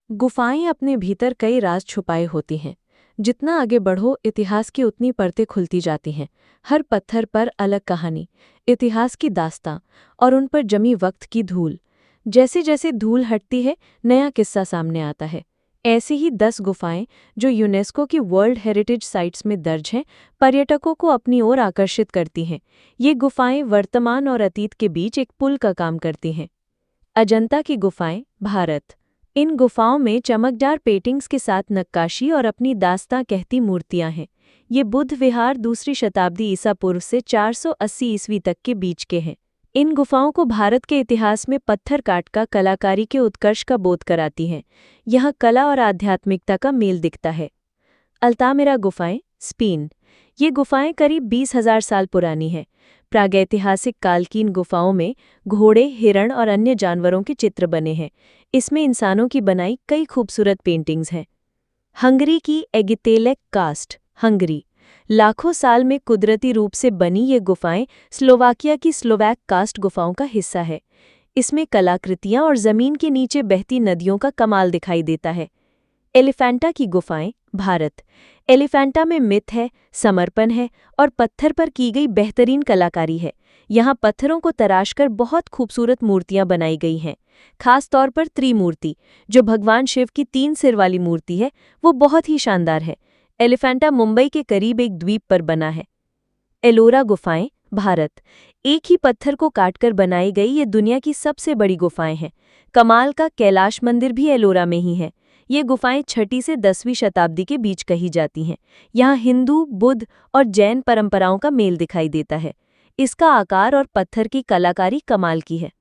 गुफाएं अपने भीतर कई राज छुपाए होती हैं। जितना आगे बढ़ो इतिहास की उतनी परतें खुलती जाती हैं। हर पत्थर पर अलग कहानी, इतिहास की दास्तां और उन पर जमी वक्त की धूल। जैसे जैसे धूल हटती है नया किस्सा सामने आता है। ऐसी ही 10 गुफाएं जो यूनेस्को की वर्ल्ड हेरिटेज साइट्स में दर्ज हैं, पर्यटकों को अपनी ओर आकर्षित करती हैं। ये गुफाएं वर्तमान और अतीत के बीच एक पुल का काम करती हैं। अजंता की गुफाएं, भारत। इन गुफाओं में चमकदार पेंटिंग्स के साथ नक्काशी और अपनी दास्तां कहती मूर्तियां हैं। ये बुद्ध विहार दूसरी शताब्दी ईसा पूर्व से 480 ईस्वी तक के बीच के हैं। इन गुफाओं को भारत के इतिहास में पत्थर काट का कलाकारी के उत्कर्ष का बोध कराती हैं। यहाँ कला और आध्यात्मिकता का मेल दिखता है। अल्तामिरा गुफाएं, स्पेन। ये गुफाएं करीब 20,000 साल पुरानी हैं। प्रागैतिहासिक काल की इन गुफाओं में घोड़े, हिरण और अन्य जानवरों के चित्र बने हैं। इसमें इंसानों की बनाई कई खूबसूरत पेंटिंग्स हैं। हंगरी की एगितेलेक कास्ट, हंगरी। लाखों साल में कुदरती रूप से बनी ये गुफाएं स्लोवाकिया की स्लोवैक कास्ट गुफाओं का हिस्सा है। इसमें कलाकृतियां और जमीन के नीचे बहती नदियों का कमाल दिखाई देता है। एलिफेंटा की गुफाएं, भारत। एलिफेंटा में मिथ है, समर्पण है और पत्थर पर की गई बेहतरीन कलाकारी है। यहाँ पत्थरों को तराशकर बहुत खूबसूरत मूर्तियां बनाई गई हैं। खास तौर पर त्रिमूर्ति, जो भगवान शिव की 3 सिर वाली मूर्ति है, वो बहुत ही शानदार है। एलिफेंटा मुंबई के करीब एक द्वीप पर बना है। एलोरा गुफाएं, भारत। एक ही पत्थर को काटकर बनाई गई ये दुनिया की सबसे बड़ी गुफाएं हैं। कमाल का कैलाश मंदिर भी एलोरा में ही है। ये गुफाएं 6वीं से 10वीं शताब्दी के बीच कही जाती हैं। यहाँ हिंदू, बुद्ध और जैन परंपराओं का मेल दिखाई देता है। इसका आकार और पत्थर की कलाकारी कमाल की है।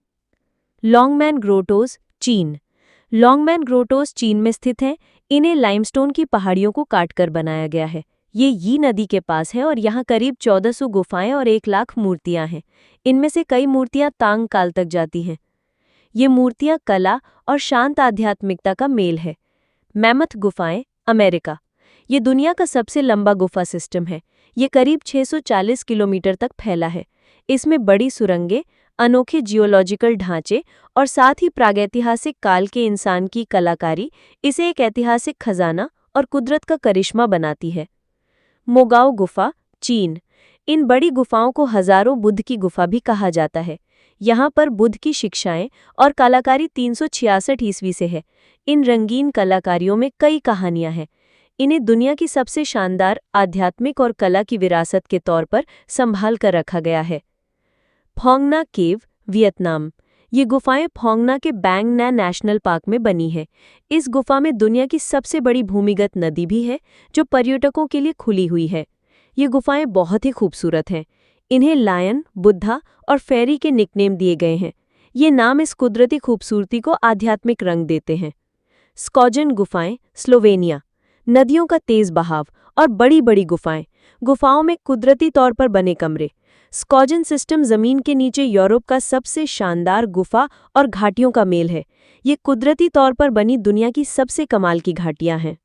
लॉन्गमैन ग्रोटोस, चीन। लॉन्गमैन ग्रोटोस चीन में स्थित हैं। इन्हें लाइमस्टोन की पहाड़ियों को काटकर बनाया गया है। ये यी नदी के पास है और यहाँ करीब 1400 गुफाएं और 1,00,000 मूर्तियां हैं। इनमें से कई मूर्तियां तांग काल तक जाती हैं। ये मूर्तियां कला और शांत आध्यात्मिकता का मेल है। मैमथ गुफाएं, अमेरिका। ये दुनिया का सबसे लंबा गुफा सिस्टम है। ये करीब 640 किलोमीटर तक फैला है। इसमें बड़ी सुरंगें, अनोखे जियोलॉजिकल ढांचे और साथ ही प्रागैतिहासिक काल के इंसान की कलाकारी इसे एक ऐतिहासिक खजाना और कुदरत का करिश्मा बनाती है। मोगाओ गुफा, चीन। इन बड़ी गुफाओं को हजारों बुद्ध की गुफा भी कहा जाता है। यहाँ पर बुद्ध की शिक्षाएं और कलाकारी 366 ईस्वी से है। इन रंगीन कलाकारियों में कई कहानियां हैं। इन्हें दुनिया की सबसे शानदार आध्यात्मिक और कला की विरासत के तौर पर संभाल कर रखा गया है। फोंग ना केव, वियतनाम। ये गुफाएं फोंग ना के बैंग ना नेशनल पार्क में बनी है। इस गुफा में दुनिया की सबसे बड़ी भूमिगत नदी भी है, जो पर्यटकों के लिए खुली हुई है। ये गुफाएं बहुत ही खूबसूरत हैं। इन्हें लायन, बुद्धा और फेरी के निकनेम दिए गए हैं। ये नाम इस कुदरती खूबसूरती को आध्यात्मिक रंग देते हैं। स्कॉजन गुफाएं, स्लोवेनिया। नदियों का तेज बहाव और बड़ी बड़ी गुफाएं। गुफाओं में कुदरती तौर पर बने कमरे। स्कॉजन सिस्टम जमीन के नीचे यूरोप का सबसे शानदार गुफा और घाटियों का मेल है। ये कुदरती तौर पर बनी दुनिया की सबसे कमाल की घाटियां हैं।